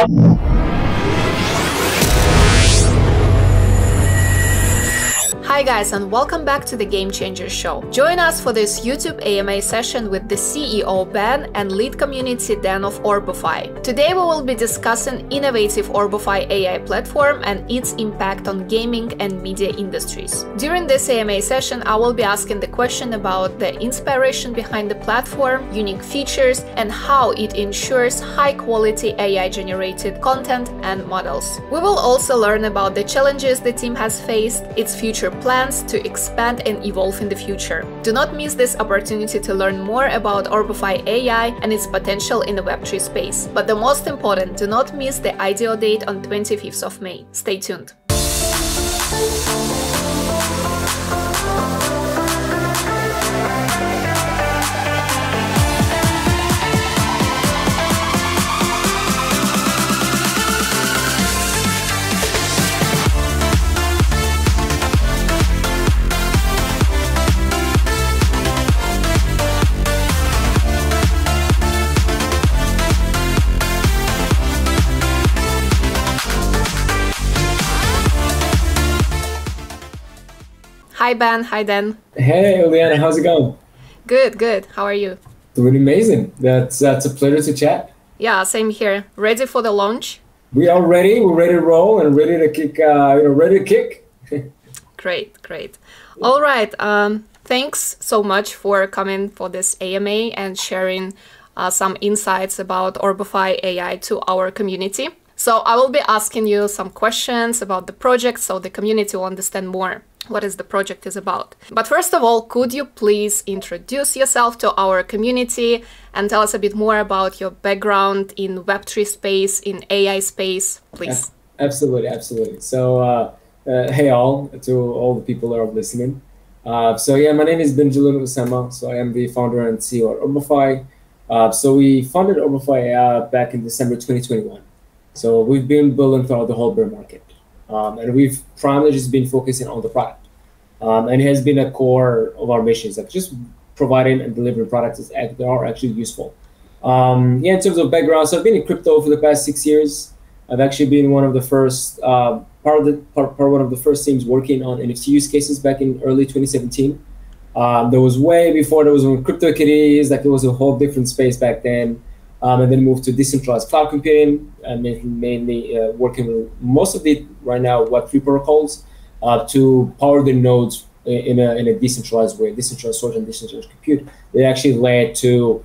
Hi guys, and welcome back to the Game Changers Show. Join us for this YouTube AMA session with the CEO Ben and lead community Dan of Orbofi. Today we will be discussing innovative Orbofi AI platform and its impact on gaming and media industries. During this AMA session, I will be asking the question about the inspiration behind the platform, unique features, and how it ensures high-quality AI-generated content and models. We will also learn about the challenges the team has faced, its future plans to expand and evolve in the future. Do not miss this opportunity to learn more about Orbofi AI and its potential in the Web3 space. But the most important, do not miss the IDO date on 25th of May. Stay tuned. Hi Ben, hi Dan. Hey Juliana, how's it going? Good, good. How are you? Doing amazing. That's a pleasure to chat. Yeah, same here. Ready for the launch? We are ready. We're ready to roll and ready to kick. Ready to kick. Great, great. All right. Thanks so much for coming for this AMA and sharing some insights about Orbofi AI to our community. So I will be asking you some questions about the project so the community will understand more what is the project is about. But first of all, could you please introduce yourself to our community and tell us a bit more about your background in Web3 space, in AI space, please? Absolutely, absolutely. So, hey all, to all the people that are listening. So yeah, my name is Benjelloun. So I am the founder and CEO at Orbofi. So we founded Orbofi back in December 2021. So we've been building throughout the whole bear market. And we've primarily just been focusing on the product. And it has been a core of our missions, like just providing and delivering products that are actually useful. Yeah, in terms of background, so I've been in crypto for the past 6 years. I've actually been one of the first, one of the first teams working on NFT use cases back in early 2017. There was way before there was CryptoKitties, like it was a whole different space back then. And then moved to decentralized cloud computing, and mainly working with most of the right now Web3 protocols to power the nodes in a decentralized way, decentralized storage and decentralized compute. They actually led to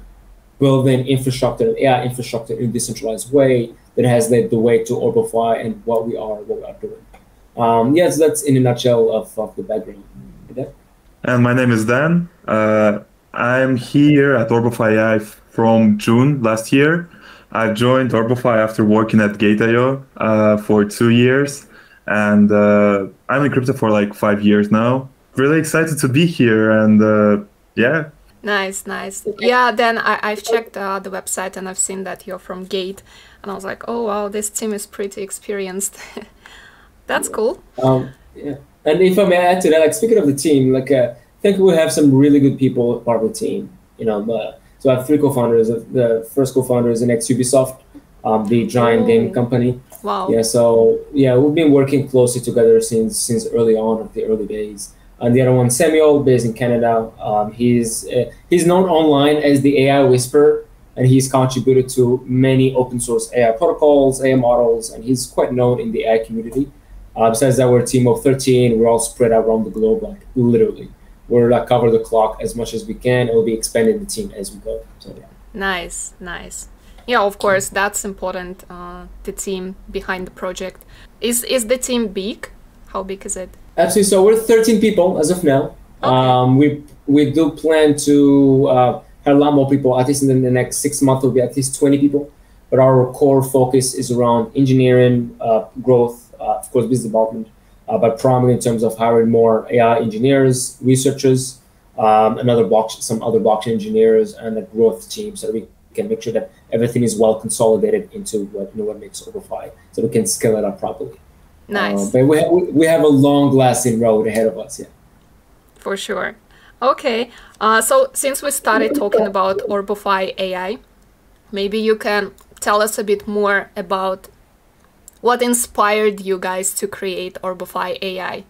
building infrastructure, AI infrastructure in a decentralized way that has led the way to Orbofi and what we are doing. Yeah, so that's in a nutshell of the background. And my name is Dan. I'm here at Orbofi AI from June last year. I joined Orbofi after working at Gate.io for 2 years, and I'm in crypto for like 5 years now. Really excited to be here, and yeah. Nice, nice. Yeah, then I've checked the website and I've seen that you're from Gate, and I was like, oh wow, this team is pretty experienced. That's cool. Yeah, and if I may add to that, like speaking of the team, like I think we have some really good people part of the team. You know, so I have 3 co-founders. The first co-founder is an ex-Ubisoft, the giant game company. Wow. Yeah, so yeah, we've been working closely together since early on, the early days. And the other one, Samuel, based in Canada. He's known online as the AI Whisperer, and he's contributed to many open source AI protocols, AI models, and he's quite known in the AI community. Besides that, we're a team of 13. We're all spread out around the globe, like literally. We're like cover the clock as much as we can, and we'll be expanding the team as we go. So yeah. Nice, nice. Yeah, of course, that's important. The team behind the project. Is the team big? How big is it? Absolutely. So we're 13 people as of now. Okay. We do plan to have a lot more people. At least in the next 6 months, will be at least 20 people. But our core focus is around engineering, growth, of course, business development. But primarily in terms of hiring more AI engineers, researchers, some other blockchain engineers, and a growth team, so we can make sure that everything is well consolidated into what makes Orbofi, so we can scale it up properly. Nice. But we have a long-lasting road ahead of us. Yeah. For sure. Okay. So since we started talking about Orbofi AI, maybe you can tell us a bit more about what inspired you guys to create Orbofi AI?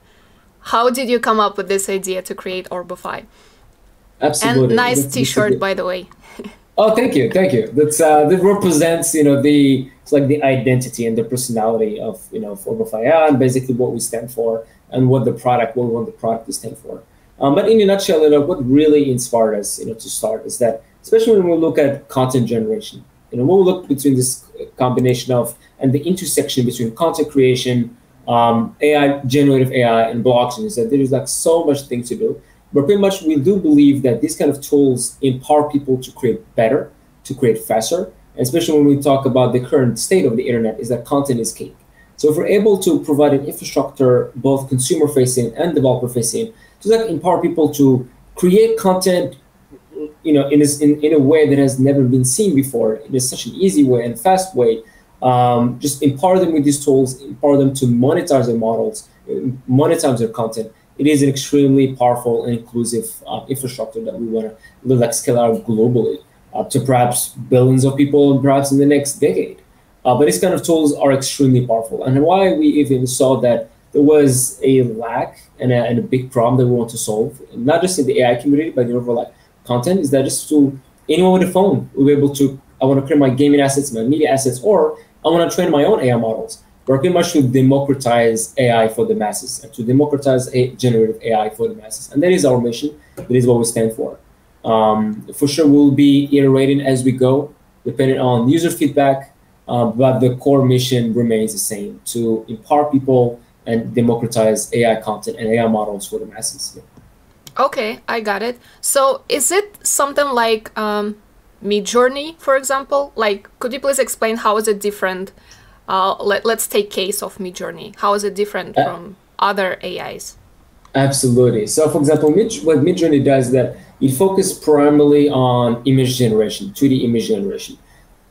How did you come up with this idea to create Orbofi? Absolutely. And nice T-shirt, by the way. Oh, thank you. That represents, it's like the identity and the personality of, of Orbofi AI, and basically what we stand for and what we want the product to stand for. But in a nutshell, what really inspired us, to start is that, especially when we look at content generation, when we look between this combination of and the intersection between content creation, AI, generative AI, and blockchain, is that there is like so much things to do. But pretty much we do believe that these kind of tools empower people to create better, to create faster, and especially when we talk about the current state of the internet, is that content is king. So if we're able to provide an infrastructure, both consumer-facing and developer-facing, to like empower people to create content, in a way that has never been seen before, in such an easy way and fast way, just empower them with these tools, empower them to monetize their models, monetize their content. It is an extremely powerful and inclusive infrastructure that we want to scale out globally to perhaps billions of people, perhaps in the next decade. But these kind of tools are extremely powerful. And why we even saw that there was a lack and a big problem that we want to solve, not just in the AI community, but in overall content, is that just to anyone with a phone, we'll be able to, I want to create my gaming assets, my media assets, or I want to train my own AI models. We're pretty much to democratize AI for the masses, and to democratize generative AI for the masses. And that is our mission. That is what we stand for. For sure, we'll be iterating as we go, depending on user feedback, but the core mission remains the same, to empower people and democratize AI content and AI models for the masses. Okay, I got it. So is it something like Midjourney, for example? Like, could you please explain how is it different? Let's take case of Midjourney. How is it different from other AIs? Absolutely. So, for example, what Midjourney does is that it focuses primarily on image generation, 2D image generation.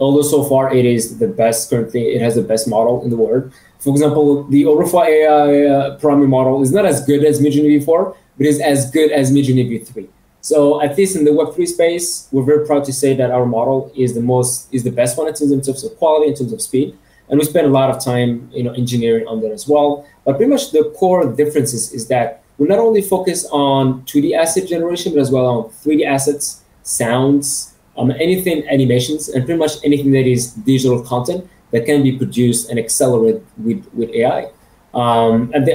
Although so far it is the best currently, it has the best model in the world. For example, the Orbofi AI primary model is not as good as Midjourney V4, but is as good as Midjourney V3. So at least in the Web3 space, we're very proud to say that our model is the best one in terms of quality, in terms of speed. And we spend a lot of time, engineering on that as well. But pretty much the core differences is that we not only focus on 2D asset generation, but as well on 3D assets, sounds, anything, animations, and pretty much anything that is digital content that can be produced and accelerated with AI. And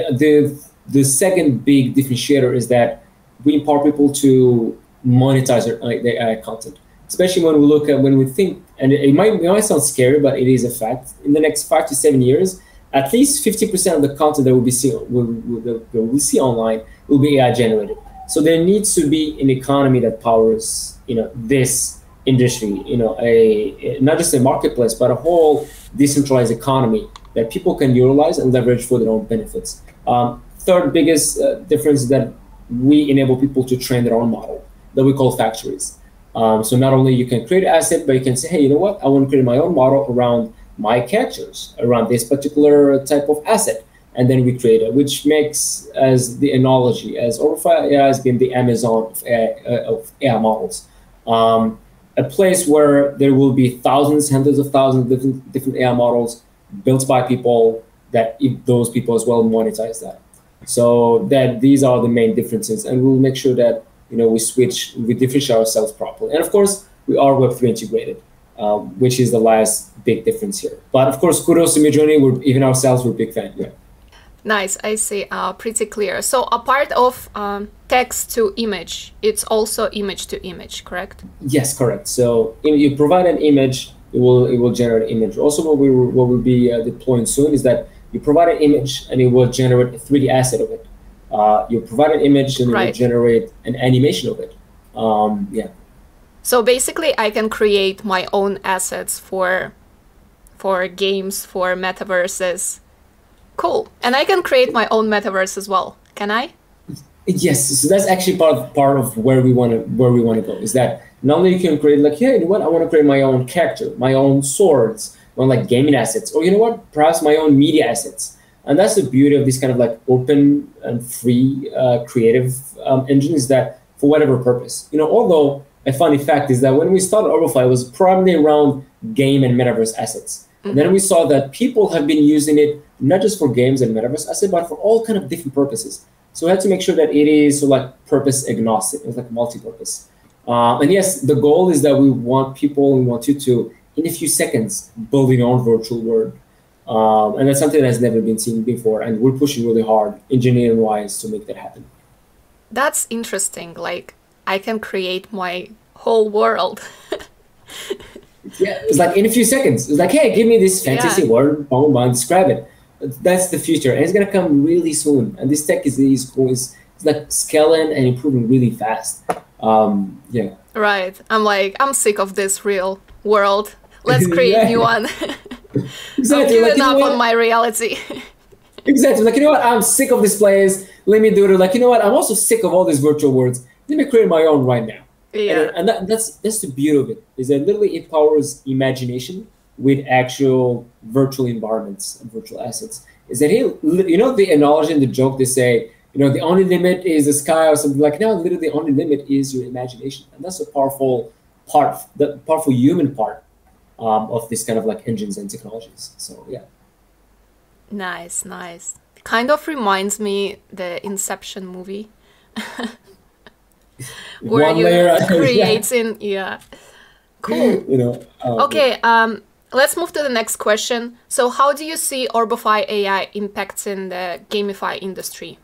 the second big differentiator is that we empower people to monetize their AI content, especially when we think, and it might sound scary, but it is a fact. In the next 5 to 7 years, at least 50% of the content that we'll see online will be AI generated. So there needs to be an economy that powers, this industry, not just a marketplace, but a whole decentralized economy that people can utilize and leverage for their own benefits. Third biggest difference is that we enable people to train their own model that we call factories. So not only you can create an asset, but you can say, hey, you know what? I want to create my own model around my characters, around this particular type of asset. And then we create it, which makes, as the analogy, as Orbofi AI has been the Amazon of AI models. A place where there will be thousands, hundreds of thousands of different AI models built by people, that those people as well monetize that. So that these are the main differences, and we'll make sure that we differentiate ourselves properly. And of course, we are Web3 integrated, which is the last big difference here. But of course, kudos to Midjourney. Even ourselves, we're a big fan. Yeah. Nice, I see. Pretty clear. So a part of text to image, it's also image to image, correct? Yes, correct. So you provide an image, it will generate an image. Also, what we'll be deploying soon is that you provide an image and it will generate a 3D asset of it. You provide an image and it will generate an animation of it. Yeah. So basically, I can create my own assets for games, for metaverses. Cool. And I can create my own metaverse as well. Can I? Yes. So that's actually part of where we want to go. Is that not only you can create hey, you know what? I want to create my own character, my own swords, my own gaming assets, or perhaps my own media assets. And that's the beauty of this kind of open and free creative engine, is that for whatever purpose. Although a funny fact is that when we started Orbofi, it was primarily around game and metaverse assets. And then we saw that people have been using it not just for games and metaverse assets, but for all kind of different purposes. So we had to make sure that it is sort of like purpose agnostic. It's like multi-purpose. And yes, the goal is that we want you to, in a few seconds, build your own virtual world. And that's something that has never been seen before. And we're pushing really hard, engineering-wise, to make that happen. That's interesting. Like, I can create my whole world. Yeah, it's like in a few seconds. It's like, hey, give me this fantasy world, boom, boom, describe it. That's the future, and it's gonna come really soon. And this tech is cool. It's like scaling and improving really fast. Yeah. Right. I'm sick of this real world. Let's create a new one. Exactly. I'm giving up on my reality. Exactly. Like, you know what? I'm sick of this place. Let me do it. Like, you know what? I'm also sick of all these virtual worlds. Let me create my own right now. Yeah. And that's the beauty of it, is that literally it powers imagination with actual virtual environments and virtual assets. Is that, you know, the analogy and the joke, they say, you know, the only limit is the sky or something like, no, literally the only limit is your imagination. And that's a powerful part, the powerful human part of this kind of like engines and technologies. So, yeah. Nice, nice. Kind of reminds me the Inception movie. Where you creating, cool. You know. Okay, let's move to the next question. So, how do you see Orbofi AI impacting the gamify industry?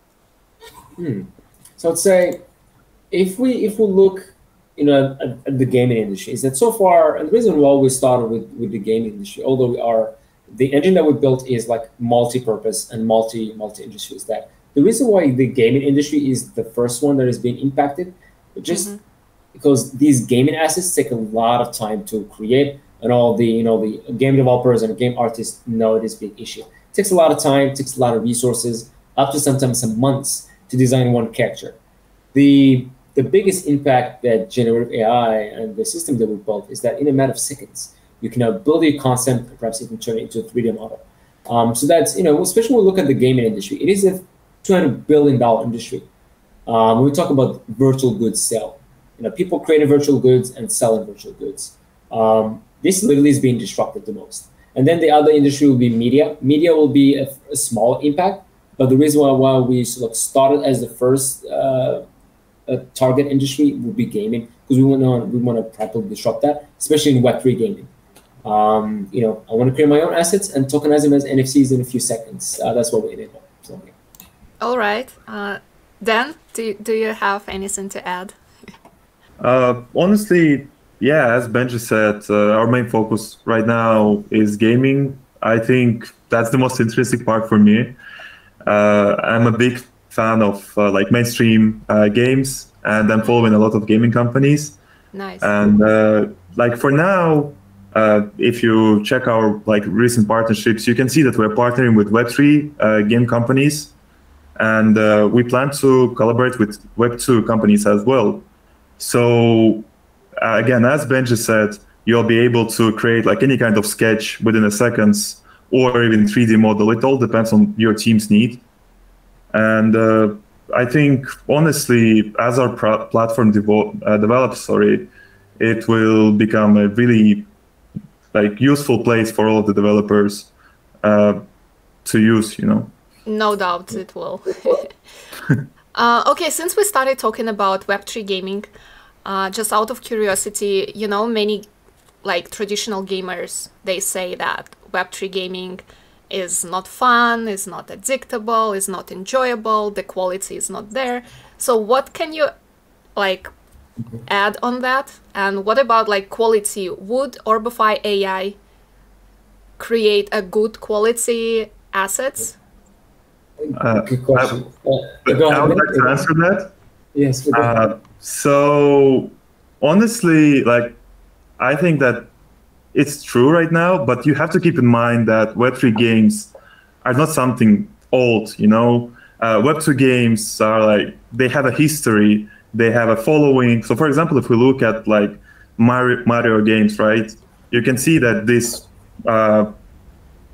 So I'd say, if we look, you know, at the gaming industry, is that so far, and the reason why we started with the gaming industry, although the engine that we built is like multi-purpose and multi-industry, is that the reason why the gaming industry is the first one that is being impacted, just because these gaming assets take a lot of time to create, and all the, you know, the game developers and game artists know this big issue. It takes a lot of time, takes a lot of resources, up to sometimes some months to design one character. The biggest impact that generative AI and the system that we built is that in a matter of seconds, you can now build a concept, perhaps even turn it into a 3D model. So that's, you know, especially when we look at the gaming industry, it is a $200 billion industry. When we talk about virtual goods sale, you know, people creating virtual goods and selling virtual goods. This literally is being disrupted the most. And then the other industry will be media. Media will be a small impact, but the reason why we sort of started as the first target industry will be gaming, because we want to properly disrupt that, especially in Web3 gaming. You know, I want to create my own assets and tokenize them as NFTs in a few seconds. That's what we enable. So, yeah. All right. Dan, do you have anything to add? Honestly, yeah, as Benji said, our main focus right now is gaming. I think that's the most interesting part for me. I'm a big fan of like mainstream games, and I'm following a lot of gaming companies. Nice. And like for now, if you check our like recent partnerships, you can see that we're partnering with Web3 game companies, and we plan to collaborate with Web2 companies as well. So again, as Benji said, you'll be able to create like any kind of sketch within a seconds, or even 3D model. It all depends on your team's need. And I think, honestly, as our platform develops, it will become a really like useful place for all of the developers to use, you know. No doubt it will. Okay, since we started talking about Web3 gaming, just out of curiosity, you know, many like traditional gamers, they say that Web3 gaming is not fun, is not addictable, is not enjoyable, the quality is not there. So what can you like add on that? And what about like quality? Would Orbofi AI create a good quality assets? Good question. I would like to answer that. Yes. So honestly, like, I think that it's true right now, but you have to keep in mind that Web3 games are not something old, you know. Web2 games are like, they have a history, they have a following. So for example, if we look at like Mario games, right, you can see that this,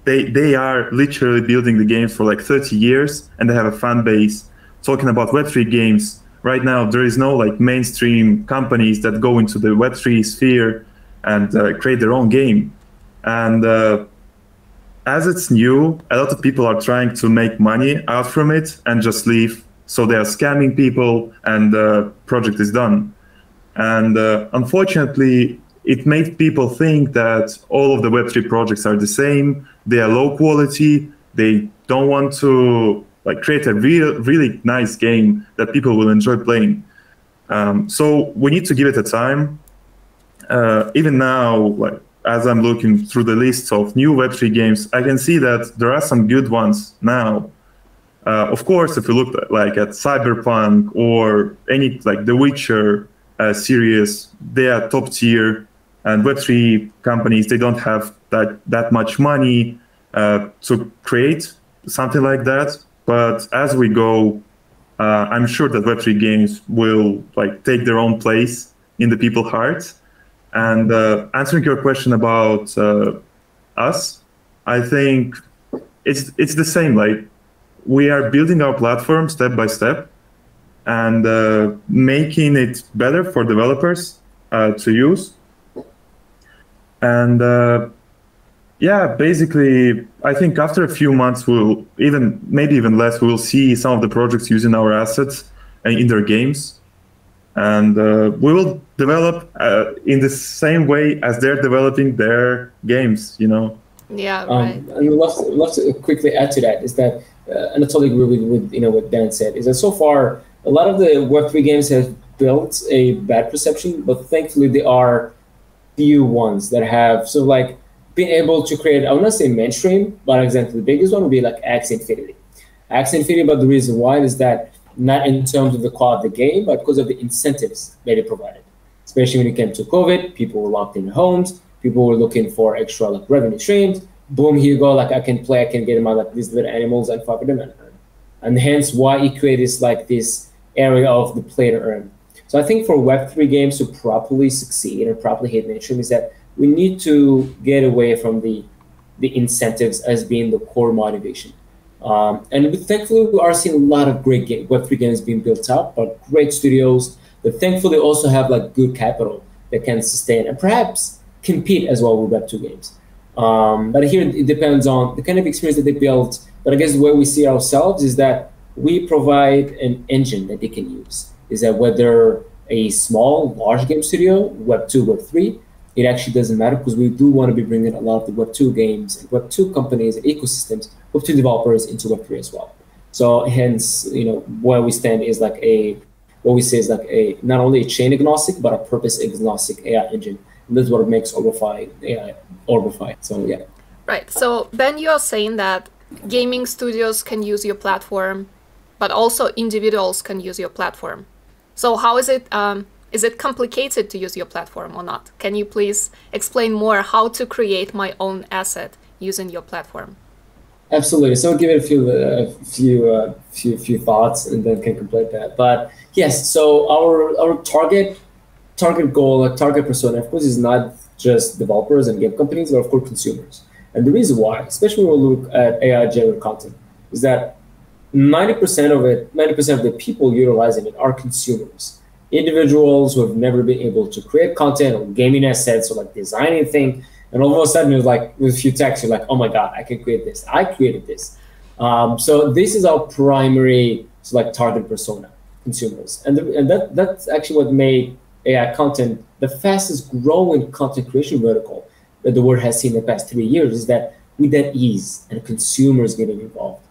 they are literally building the games for like 30 years, and they have a fan base. Talking about Web3 games, right now, there is no like mainstream companies that go into the Web3 sphere and create their own game. And as it's new, a lot of people are trying to make money out from it and just leave. So they are scamming people, and the project is done. And unfortunately, it made people think that all of the Web3 projects are the same. They are low quality. They don't want to create a really nice game that people will enjoy playing. So we need to give it a time. Even now, as I'm looking through the list of new Web3 games, I can see that there are some good ones now. Of course, if you look at Cyberpunk or any The Witcher series, they are top tier. And Web3 companies, they don't have that much money to create something like that. But as we go, I'm sure that Web3 games will take their own place in the people's hearts. And answering your question about us, I think it's the same. We are building our platform step by step and making it better for developers to use. And basically, I think after a few months, maybe even less, we'll see some of the projects using our assets in their games. And we will develop in the same way as they're developing their games, Yeah, right. And I'd love to quickly add to that is that, and I totally agree with what Dan said, is that so far, a lot of the Web3 games have built a bad perception, but thankfully there are few ones that have been able to create, I would not say mainstream, but for example, the biggest one would be Axie Infinity. Axie Infinity, but the reason why is that not in terms of the quality of the game, but because of the incentives that it provided. Especially when it came to COVID, people were locked in their homes, people were looking for extra revenue streams. Boom, here you go, I can play, I can get my these little animals and fuck with them and earn. And hence why it created this area of the play to earn. So I think for Web3 games to properly succeed and properly hit mainstream is that we need to get away from the incentives as being the core motivation. And thankfully, we are seeing a lot of great Web3 games being built up, but great studios that thankfully also have good capital that can sustain and perhaps compete as well with Web2 games. But here it depends on the kind of experience that they built. But I guess the way we see ourselves is that we provide an engine that they can use. Is that whether a small, large game studio, Web2, Web3, it actually doesn't matter because we do want to be bringing a lot of the Web2 games and Web2 companies and ecosystems, Web2 developers into Web3 as well. So hence, where we stand is what we say is not only a chain agnostic, but a purpose agnostic AI engine. And that's what makes Orbofi AI Orbofi. So yeah. Right. So Ben, you're saying that gaming studios can use your platform, but also individuals can use your platform. So how is it? Is it complicated to use your platform or not? Can you please explain more how to create my own asset using your platform? Absolutely. So I'll give it a few thoughts and then can complete that. But yes, so our target goal, target persona, of course, is not just developers and game companies, but of course consumers. And the reason why, especially when we look at AI generated content, is that 90% of the people utilizing it are consumers. Individuals who have never been able to create content or gaming assets or design anything. And all of a sudden, it's with a few texts, you're oh my God, I can create this. I created this. So this is our primary target persona, consumers. And that's actually what made AI content the fastest growing content creation vertical that the world has seen in the past 3 years, is that with that ease and consumers getting involved.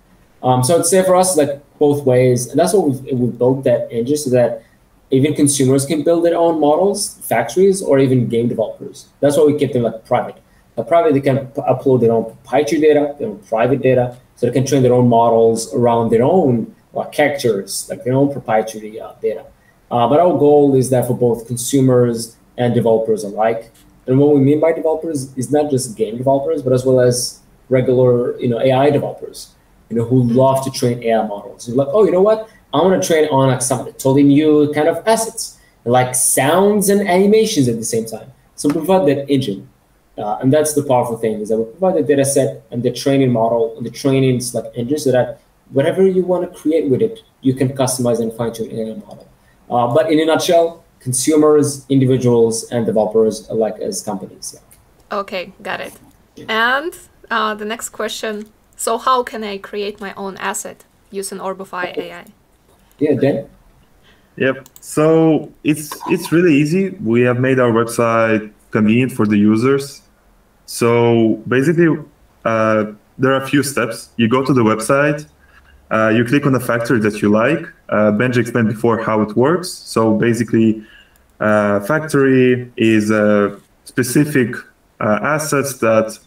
So I'd say for us, both ways. And that's what we've built that engine so that even consumers can build their own models, factories, or even game developers. That's why we keep them private. Private, they can upload their own proprietary data, their own private data, so they can train their own models around their own characters, their own proprietary data. But our goal is that for both consumers and developers alike. And what we mean by developers is not just game developers, but as well as regular, AI developers, who love to train AI models. You're oh, you know what? I want to train on some totally new kind of assets, sounds and animations at the same time. So we provide that engine. And that's the powerful thing, is that we provide the data set and the training model and the training engine so that whatever you want to create with it, you can customize and fine tune AI model. But in a nutshell, consumers, individuals, and developers alike as companies. Yeah. Okay, got it. And the next question. So how can I create my own asset using Orbofi AI? Yeah, Dan? Yep. So it's really easy. We have made our website convenient for the users. So basically, there are a few steps. You go to the website, you click on the factory that you like. Benji explained before how it works. So basically, factory is specific assets that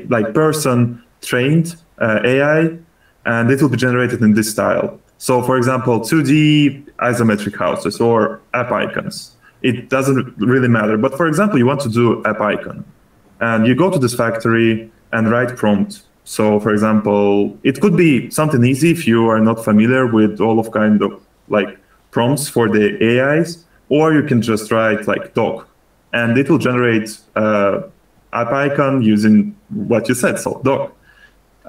like person trained AI, and it will be generated in this style. So for example, 2D isometric houses or app icons. It doesn't really matter. But for example, you want to do app icon, and you go to this factory and write prompt. So for example, it could be something easy if you are not familiar with all of kind of like prompts for the AIs, or you can just write like doc, and it will generate app icon using what you said, so doc.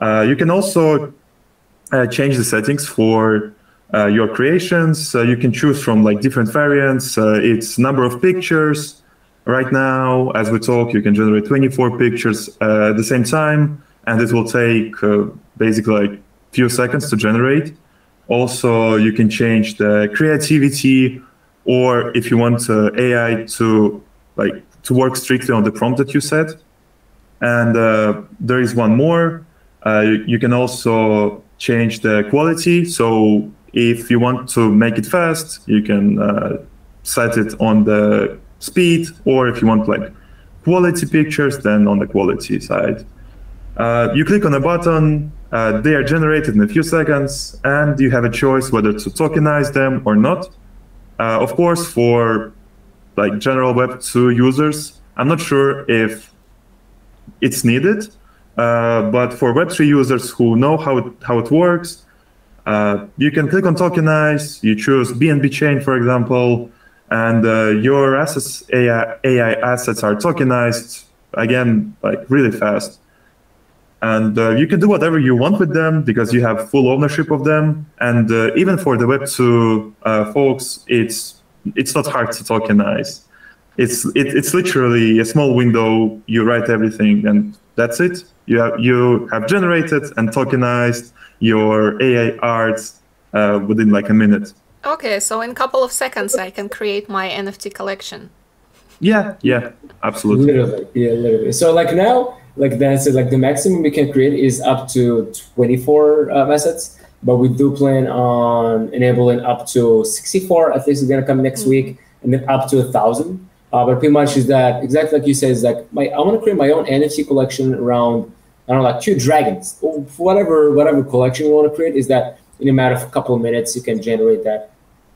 You can also change the settings for your creations. You can choose from like different variants. It's number of pictures. Right now, as we talk, you can generate 24 pictures at the same time, and it will take basically like few seconds to generate. Also, you can change the creativity, or if you want AI to work strictly on the prompt that you set. And there is one more. You can also change the quality. So if you want to make it fast, you can set it on the speed, or if you want like quality pictures, then on the quality side. You click on a button, they are generated in a few seconds, and you have a choice whether to tokenize them or not. Of course, for like general Web 2 users, I'm not sure if it's needed, but for Web 3 users who know how it works, you can click on tokenize, you choose BNB chain, for example, and your assets, AI assets are tokenized, again, like really fast. And you can do whatever you want with them because you have full ownership of them. And even for the Web 2 folks, it's not hard to tokenize. It's literally a small window. You write everything, and that's it. You have generated and tokenized your AI art within like a minute. Okay, so in a couple of seconds, I can create my NFT collection. Yeah, absolutely. Literally. So like now, like Dan said, like the maximum we can create is up to 24 assets, but we do plan on enabling up to 64. At least it's gonna come next week, and then up to 1,000. But pretty much is that exactly like you said, is like I want to create my own NFT collection around, I don't know, like 2 dragons or whatever collection you want to create. Is that in a matter of a couple of minutes you can generate that,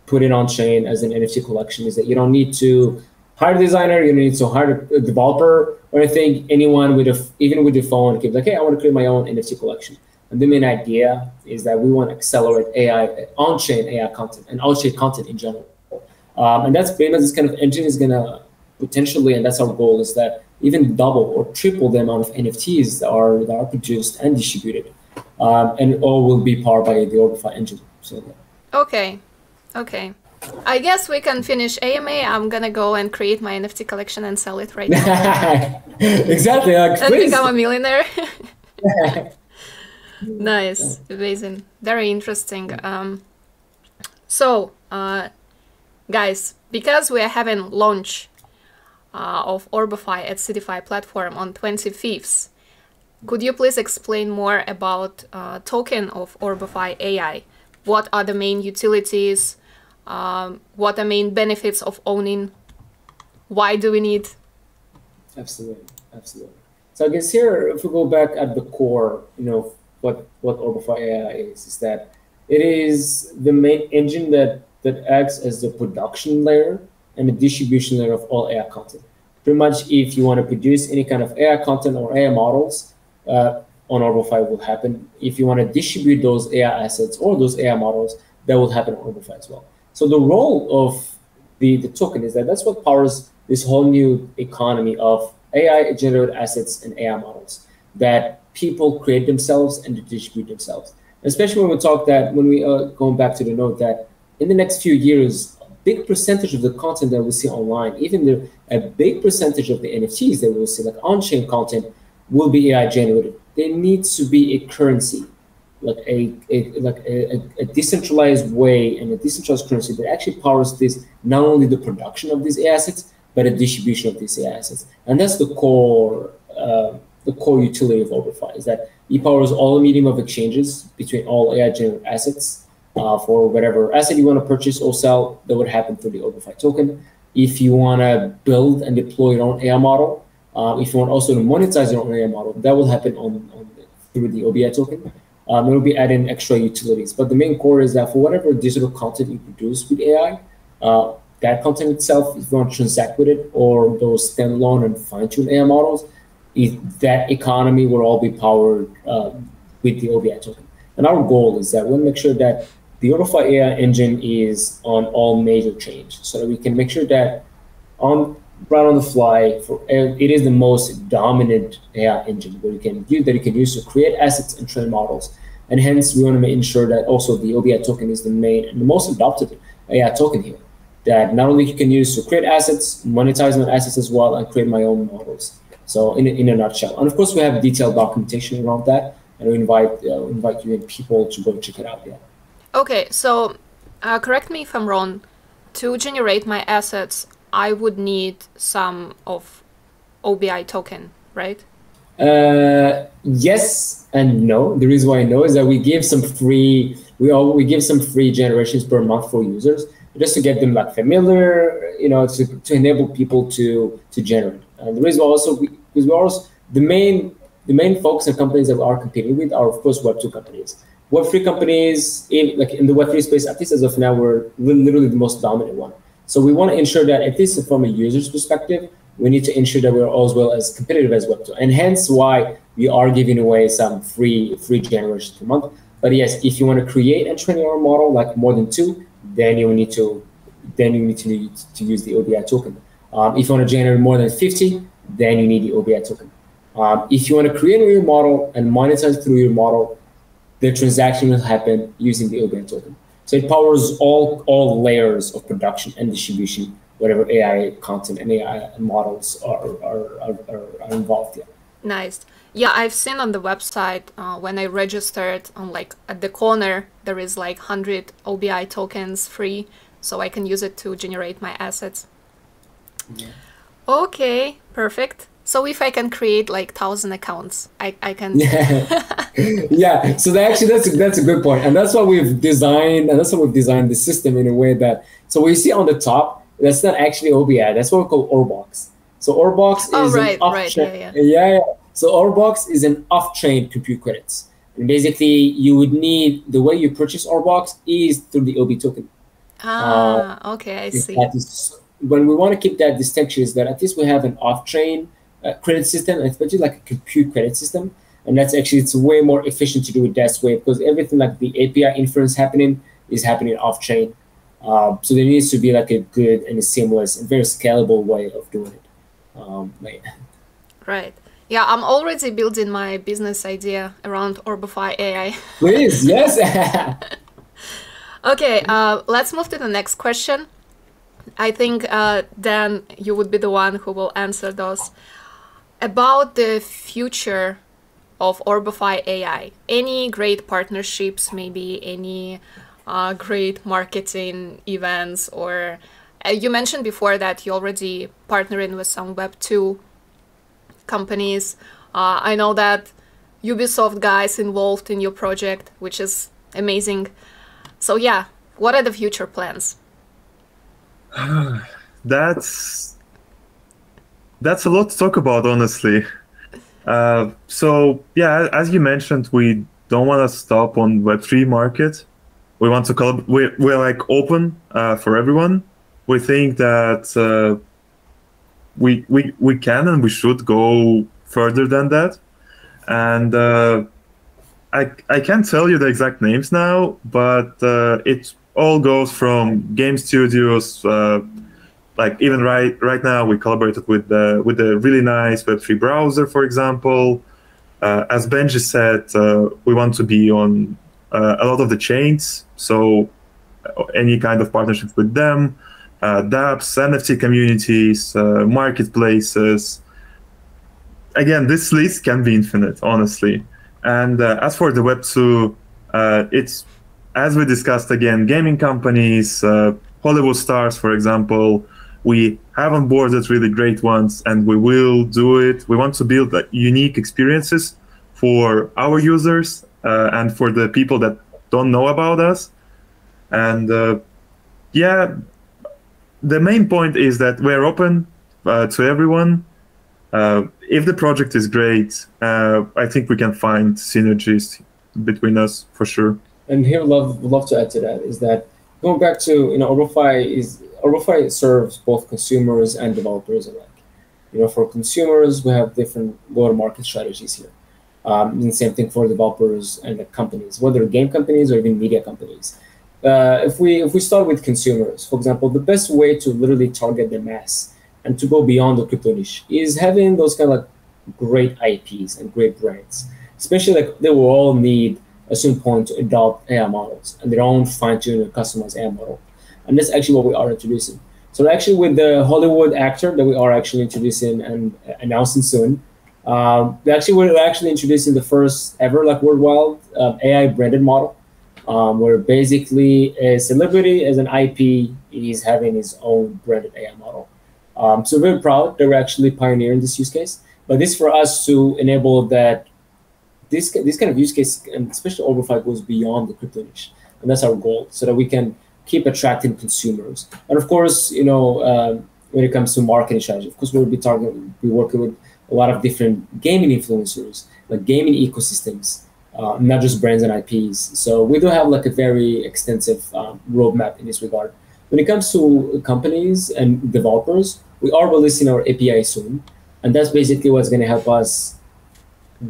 put it on chain as an NFT collection. Is that you don't need to hire a designer, you don't need to hire a developer or anything. Anyone with even with the phone can be like, hey, I want to create my own NFT collection. And the main idea is that we want to accelerate AI, on-chain AI content and on-chain content in general. And that's pretty much this kind of engine is gonna potentially, and that's our goal, is that even double or triple the amount of NFTs that are produced and distributed, and all will be powered by the Orbofi engine. So. Okay. I guess we can finish AMA. I'm gonna go and create my NFT collection and sell it right now. Exactly. And become a millionaire. Nice, amazing, very interesting. So, guys, because we are having launch of Orbofi at Seedify platform on 25th, could you please explain more about token of Orbofi AI? What are the main utilities? What are main benefits of owning? Why do we need? Absolutely. So I guess here, if we go back at the core, what Orbofi AI is that it is the main engine that acts as the production layer and the distribution layer of all AI content. Pretty much, if you want to produce any kind of AI content or AI models, on Orbofi will happen. If you want to distribute those AI assets or those AI models, that will happen on Orbofi as well. So the role of the token is that's what powers this whole new economy of AI-generated assets and AI models that people create themselves and distribute themselves. Especially when we talk that, when we going back to the note that in the next few years, big percentage of the content that we see online, even a big percentage of the NFTs that we'll see, like on-chain content, will be AI generated. There needs to be a currency, like a decentralized way and a decentralized currency that actually powers this, not only the production of these AI assets, but a distribution of these AI assets. And that's the core utility of Orbofi, is that it powers all the medium of exchanges between all AI generated assets. For whatever asset you want to purchase or sell, that would happen through the Orbofi token. If you want to build and deploy your own AI model, if you want also to monetize your own AI model, that will happen through the OBI token. It will be adding extra utilities. But the main core is that for whatever digital content you produce with AI, that content itself, if you want to transact with it, or those standalone and fine-tuned AI models, that economy will all be powered with the OBI token. And our goal is that we'll make sure that the Orbofi AI engine is on all major chains, so that we can make sure that right on the fly, it is the most dominant AI engine that you can use to create assets and train models. And hence, we want to ensure that also the OBI token is the main and the most adopted AI token here, that not only you can use to create assets, monetize my assets as well, and create my own models. So in a nutshell. And of course, we have detailed documentation around that, and we invite you and people to go check it out. Yeah. Okay, so correct me if I'm wrong. To generate my assets, I would need some of OBI token, right? Yes and no. The reason why no is that we give some free generations per month for users, just to get them like familiar, to enable people to generate. And the reason also because the main focus and companies that we are competing with are, of course, Web2 companies. Web3 companies, in the Web3 space, at least as of now, we're literally the most dominant one. So we want to ensure that, at least from a user's perspective, we need to ensure that we're as well as competitive as Web2. And hence why we are giving away some free generations per month. But yes, if you want to create and train your own model, like more than 2, then you need to use the OBI token. If you want to generate more than 50, then you need the OBI token. If you want to create a new model and monetize through your model, the transaction will happen using the OBI token. So it powers all layers of production and distribution, whatever AI content and AI models are involved in. Nice. Yeah, I've seen on the website when I registered, at the corner, there is 100 OBI tokens free, so I can use it to generate my assets. Yeah. Okay, perfect. So if I can create 1,000 accounts, I can. Yeah. So that's a good point, and that's why we've designed the system in a way that, so what you see on the top, that's not actually OBI. That's what we call Orbox. So Orbox is an off-chain. Yeah. So Orbox is an off-chain compute credits, and basically you would need, the way you purchase Orbox is through the OB token. Okay, I see. When we want to keep that distinction, is that at least we have an off-chain credit system, especially like a compute credit system, and it's way more efficient to do it that way, because everything like the API inference is happening off-chain. So there needs to be a good and a seamless and very scalable way of doing it. Right. Yeah, I'm already building my business idea around Orbofi AI. Please, yes. Okay, let's move to the next question. I think, Dan, you would be the one who will answer those. About the future of Orbofi AI, any great partnerships, maybe any great marketing events, or you mentioned before that you already partnering with some Web2 companies. I know that Ubisoft guys involved in your project, which is amazing. So yeah, what are the future plans? That's a lot to talk about, honestly. So yeah, as you mentioned, we don't want to stop on Web3 market. We want to we're open for everyone. We think that we can and we should go further than that. And I can't tell you the exact names now, but it all goes from game studios. Even right now, we collaborated with a really nice Web3 browser, for example. As Benji said, we want to be on a lot of the chains, so any kind of partnership with them. dApps, NFT communities, marketplaces. Again, this list can be infinite, honestly. And as for the Web 2, it's, as we discussed again, gaming companies, Hollywood stars, for example. We have onboarded really great ones, and we will do it. We want to build unique experiences for our users and for the people that don't know about us. And yeah, the main point is that we're open to everyone. If the project is great, I think we can find synergies between us for sure. And here, love to add to that is that going back to Orbofi serves both consumers and developers alike. For consumers, we have different go-to-market strategies here. And the same thing for developers and the companies, whether game companies or even media companies. If we start with consumers, for example, the best way to literally target the mass and to go beyond the crypto niche is having those kind of like great IPs and great brands, especially like they will all need a certain point to adopt AI models and their own fine-tuned and customized AI model. And that's actually what we are introducing. So actually with the Hollywood actor that we are actually introducing and announcing soon, we're actually introducing the first ever like worldwide AI branded model, where basically a celebrity as an IP is having his own branded AI model. So we're very proud that we're actually pioneering this use case, but this for us to enable that this kind of use case, and especially Orbofi, goes beyond the crypto niche, and that's our goal, so that we can keep attracting consumers. And of course, when it comes to marketing strategy, of course, we'll be working with a lot of different gaming influencers, like gaming ecosystems, not just brands and IPs. So we do have like a very extensive roadmap in this regard. When it comes to companies and developers, we are releasing our API soon, and that's basically what's going to help us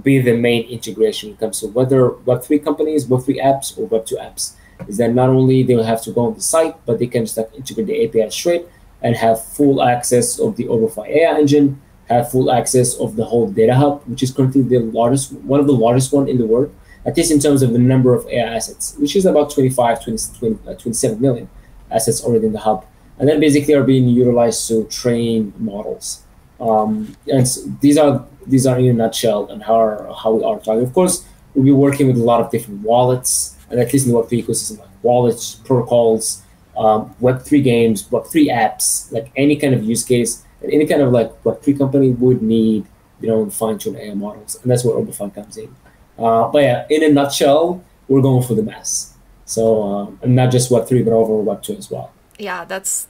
be the main integration when it comes to whether Web3 companies, Web3 apps, or Web2 apps. Is that not only they will have to go on the site, but they can just integrate the API straight and have full access of the Orbofi AI engine, have full access of the whole data hub, which is currently one of the largest one in the world, at least in terms of the number of AI assets, which is about 27 million assets already in the hub. And then basically are being utilized to train models. And so these are in a nutshell and how we are targeting. Of course, we'll be working with a lot of different wallets, and at least in the Web3 ecosystem, like wallets, protocols, Web3 games, Web3 apps, like any kind of use case, and any kind of like Web3 company would need their own fine-tuned AI models, and that's where Orbofi comes in. But yeah, in a nutshell, we're going for the mass. So, and not just Web3, but over Web2 as well. Yeah, that's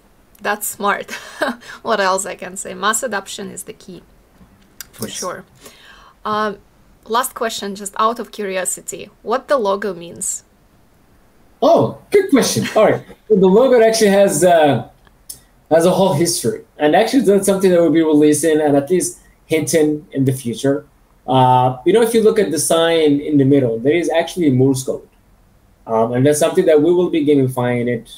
smart. What else I can say? Mass adoption is the key, for sure. Last question, just out of curiosity, what the logo means? Oh, good question. All right. So the logo actually has a whole history. And actually that's something that we'll be releasing and at least hinting in the future. If you look at the sign in the middle, there is actually Morse code. And that's something that we will be gamifying it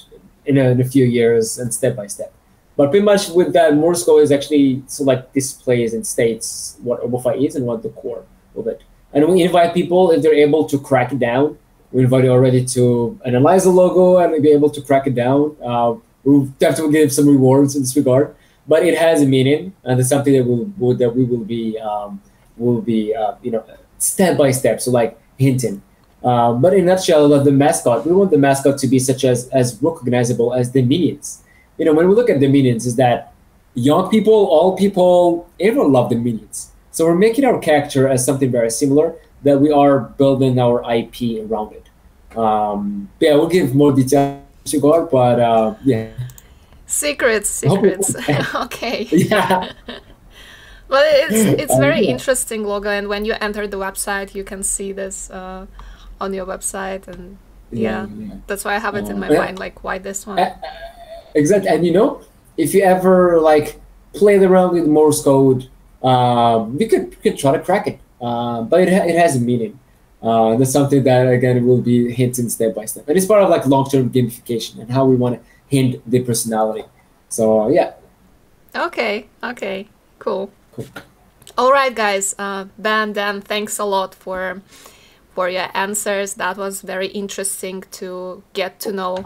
in a few years and step by step. But pretty much with that, Morse code is actually displays and states what Orbofi is and what the core of it. And we invite people, if they're able to crack it down, we invite you already to analyze the logo and be able to crack it down. We'll definitely give some rewards in this regard, but it has a meaning, and it's something that we will be step by step, so like hinting. But in a nutshell, of the mascot, we want the mascot to be such as recognizable as the minions. When we look at the minions, is that young people, old people, everyone love the minions. So we're making our character as something very similar, that we are building our IP around it. Yeah, we'll give more details in regard, but yeah. Secrets. Okay. Yeah. Well, it's very interesting logo, and when you enter the website, you can see this on your website, and yeah. That's why I have it in my mind, like, why this one? Exactly, and if you ever played around with Morse code, you could try to crack it, but it has a meaning. That's something that again will be hinting step by step, and it's part of long-term gamification and how we want to hint the personality. So yeah. Okay. Cool. All right, guys. Ben, Dan, thanks a lot for your answers. That was very interesting to get to know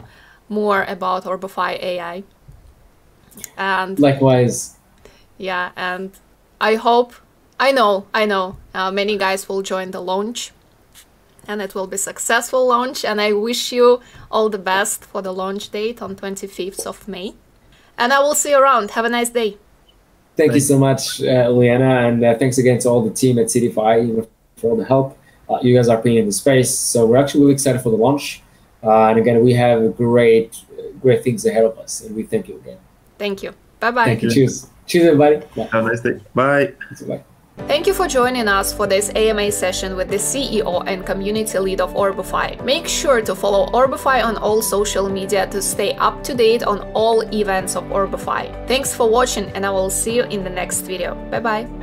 more about Orbofi AI. And likewise. yeah, and I know, many guys will join the launch, and it will be successful launch. And I wish you all the best for the launch date on 25th of May. And I will see you around. Have a nice day. Thank you so much, Liana, and thanks again to all the team at Seedify for all the help you guys are putting in the space. So we're actually really excited for the launch. And again, we have great things ahead of us, and we thank you again. Thank you. Bye-bye. Thank you. Cheers. Cheers, everybody. Bye. Have a nice day. Bye. Bye. Thank you for joining us for this AMA session with the CEO and community lead of Orbofi. Make sure to follow Orbofi on all social media to stay up to date on all events of Orbofi. Thanks for watching, and I will see you in the next video. Bye bye.